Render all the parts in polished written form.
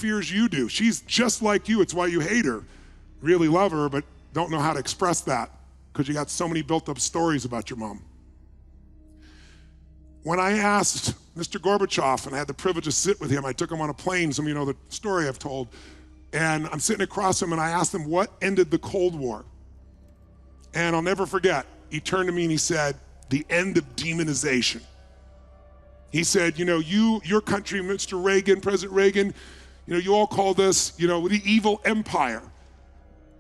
fears you do. She's just like you. It's why you hate her. Really love her, but don't know how to express that because you got so many built up stories about your mom. When I asked Mr. Gorbachev, and I had the privilege to sit with him, I took him on a plane, some of you know the story I've told, and I'm sitting across him and I asked him what ended the Cold War. And I'll never forget, he turned to me and he said, the end of demonization. He said, your country, Mr. Reagan, President Reagan, you all called us, the evil empire.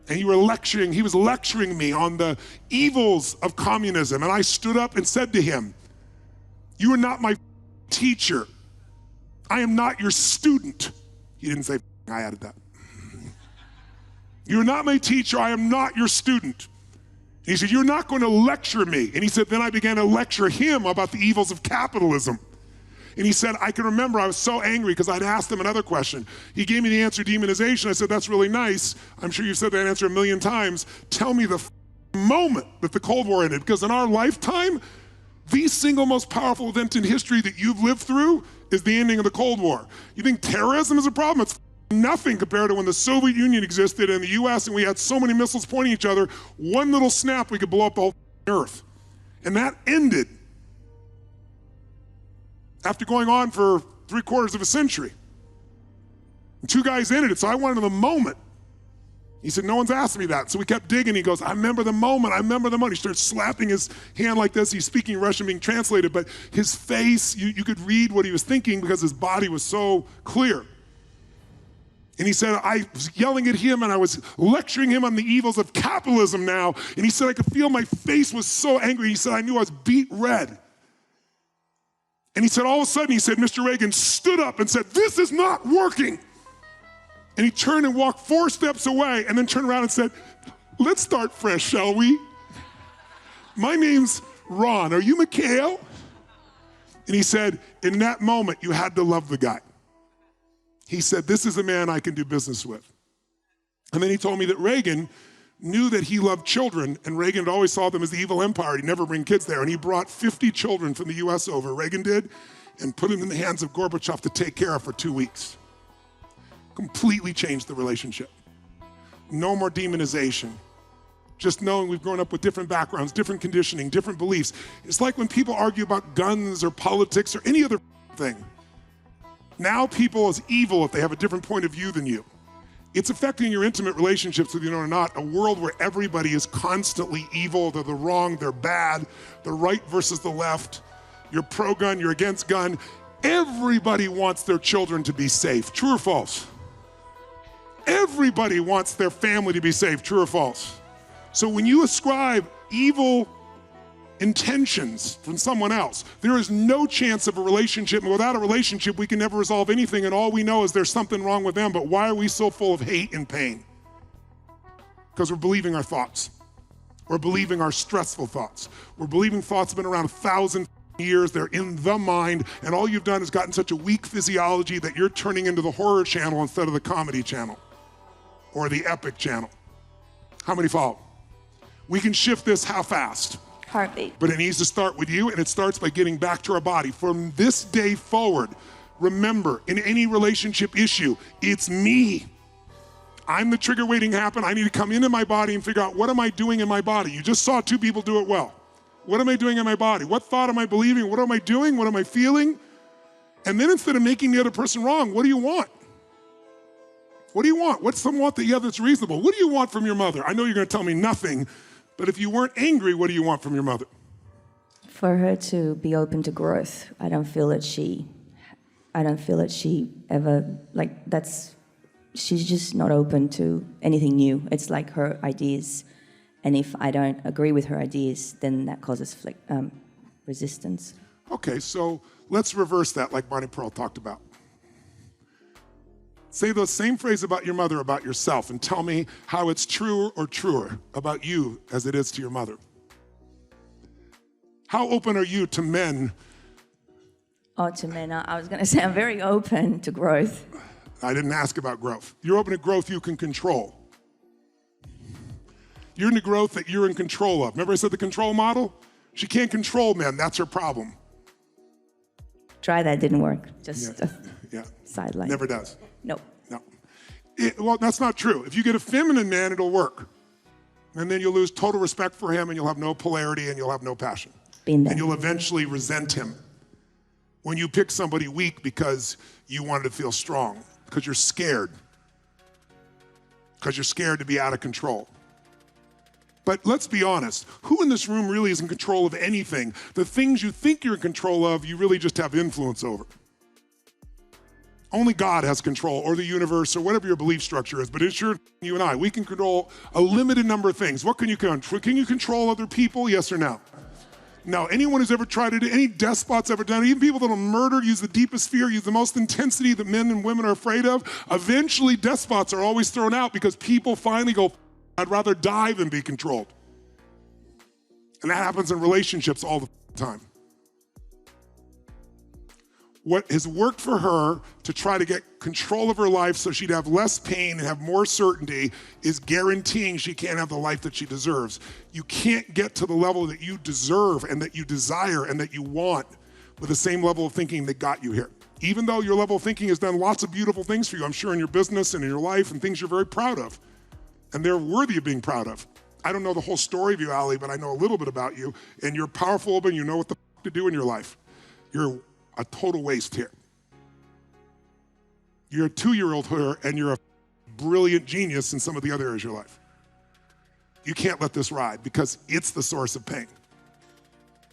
And he was lecturing me on the evils of communism. And I stood up and said to him, you are not my teacher. I am not your student. He didn't say, I added that. You are not my teacher. I am not your student. He said, you're not going to lecture me. And he said, then I began to lecture him about the evils of capitalism. And he said, I can remember I was so angry because I'd asked him another question. He gave me the answer, demonization. I said, that's really nice. I'm sure you've said that answer a million times. Tell me the moment that the Cold War ended, because in our lifetime, the single most powerful event in history that you've lived through is the ending of the Cold War. You think terrorism is a problem? It's nothing compared to when the Soviet Union existed in the US and we had so many missiles pointing at each other. One little snap, we could blow up the whole earth. And that ended after going on for 3/4 of a century. And 2 guys ended it, so I wanted the moment. He said, no one's asked me that. So we kept digging. He goes, I remember the moment. He started slapping his hand like this. He's speaking Russian, being translated, but his face, you could read what he was thinking because his body was so clear. And he said, I was yelling at him and I was lecturing him on the evils of capitalism now. And he said, I could feel my face was so angry. He said, I knew I was beet red. And he said, all of a sudden, he said, Mr. Reagan stood up and said, this is not working. And he turned and walked 4 steps away and then turned around and said, let's start fresh, shall we? My name's Ron. Are you Mikhail? And he said, in that moment, you had to love the guy. He said, this is a man I can do business with. And then he told me that Reagan knew that he loved children, and Reagan had always saw them as the evil empire. He'd never bring kids there. And he brought 50 children from the US over, Reagan did, and put them in the hands of Gorbachev to take care of for 2 weeks. Completely changed the relationship. No more demonization. Just knowing we've grown up with different backgrounds, different conditioning, different beliefs. It's like when people argue about guns or politics or any other thing. Now people is evil if they have a different point of view than you. It's affecting your intimate relationships, whether you know or not. A world where everybody is constantly evil. They're the wrong, they're bad. The right versus the left. You're pro-gun, you're against gun. Everybody wants their children to be safe. True or false? Everybody wants their family to be safe. True or false? So when you ascribe evil intentions from someone else, there is no chance of a relationship. And without a relationship, we can never resolve anything. And all we know is there's something wrong with them. But why are we so full of hate and pain? Because we're believing our thoughts. We're believing our stressful thoughts. We're believing thoughts have been around 1,000 years. They're in the mind. And all you've done is gotten such a weak physiology that you're turning into the horror channel instead of the comedy channel or the epic channel. How many follow? We can shift this how fast? Heartbeat. But it needs to start with you, and it starts by getting back to our body. From this day forward, remember, in any relationship issue, it's me. I'm the trigger waiting to happen. I need to come into my body and figure out, what am I doing in my body? You just saw 2 people do it well. What am I doing in my body? What thought am I believing? What am I doing? What am I feeling? And then instead of making the other person wrong, what do you want? What do you want? What's some want that you have that's reasonable? What do you want from your mother? I know you're going to tell me nothing, but if you weren't angry, what do you want from your mother? For her to be open to growth. I don't feel that she ever, she's just not open to anything new. It's like her ideas. And if I don't agree with her ideas, then that causes resistance. Okay, so let's reverse that like Barney Pearl talked about. Say the same phrase about your mother about yourself and tell me how it's truer or truer about you as it is to your mother. How open are you to men? Oh, to men, I was going to say I'm very open to growth. I didn't ask about growth. You're open to growth you can control. You're into growth that you're in control of. Remember I said the control model? She can't control men, that's her problem. Try that, didn't work. Just yeah. sideline. Never does. Nope. No. Well, that's not true. If you get a feminine man, it'll work. And then you'll lose total respect for him, and you'll have no polarity, and you'll have no passion. Been there. And you'll eventually resent him. When you pick somebody weak because you wanted to feel strong, because you're scared. Because you're scared to be out of control. But let's be honest, who in this room really is in control of anything? The things you think you're in control of, you really just have influence over. Only God has control, or the universe, or whatever your belief structure is. But it's sure you and I, we can control a limited number of things. What can you control? Can you control other people? Yes or no? Now, anyone who's ever tried to do, any despots ever done it, even people that'll murder, use the deepest fear, use the most intensity that men and women are afraid of, eventually despots are always thrown out because people finally go, I'd rather die than be controlled. And that happens in relationships all the time. What has worked for her to try to get control of her life so she'd have less pain and have more certainty is guaranteeing she can't have the life that she deserves. You can't get to the level that you deserve and that you desire and that you want with the same level of thinking that got you here. Even though your level of thinking has done lots of beautiful things for you, I'm sure in your business and in your life and things you're very proud of. And they're worthy of being proud of. I don't know the whole story of you, Ali, but I know a little bit about you. And you're powerful, and you know what the to do in your life. You're a total waste here. You're a 2-year-old here, and you're a brilliant genius in some of the other areas of your life. You can't let this ride because it's the source of pain.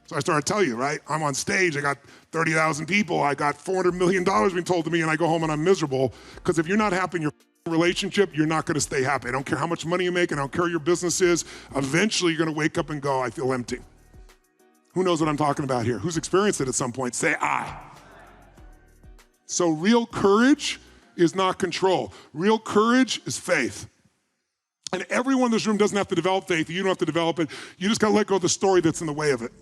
So I started to tell you, right? I'm on stage, I got 30,000 people, I got $400 million being told to me, and I go home and I'm miserable because if you're not happy in your relationship, you're not gonna stay happy. I don't care how much money you make, and I don't care what your business is, eventually you're gonna wake up and go, I feel empty. Who knows what I'm talking about here? Who's experienced it at some point? Say I. So real courage is not control. Real courage is faith. And everyone in this room doesn't have to develop faith. You don't have to develop it. You just gotta let go of the story that's in the way of it.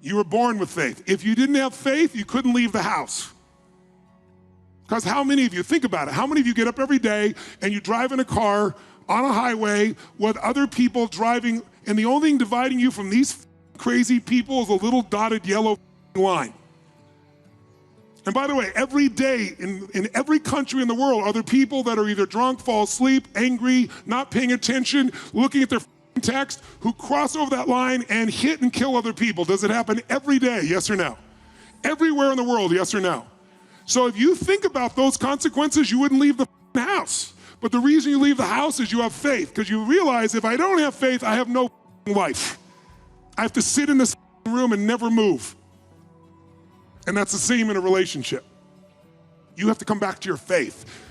You were born with faith. If you didn't have faith, you couldn't leave the house. Because how many of you, think about it, how many of you get up every day and you drive in a car on a highway with other people driving, and the only thing dividing you from these crazy people is a little dotted yellow line. And by the way, every day in every country in the world are there people that are either drunk, fall asleep, angry, not paying attention, looking at their text, who cross over that line and hit and kill other people. Does it happen every day, yes or no? Everywhere in the world, yes or no? So if you think about those consequences, you wouldn't leave the house. But the reason you leave the house is you have faith, because you realize if I don't have faith, I have no life. I have to sit in this room and never move. And that's the same in a relationship. You have to come back to your faith.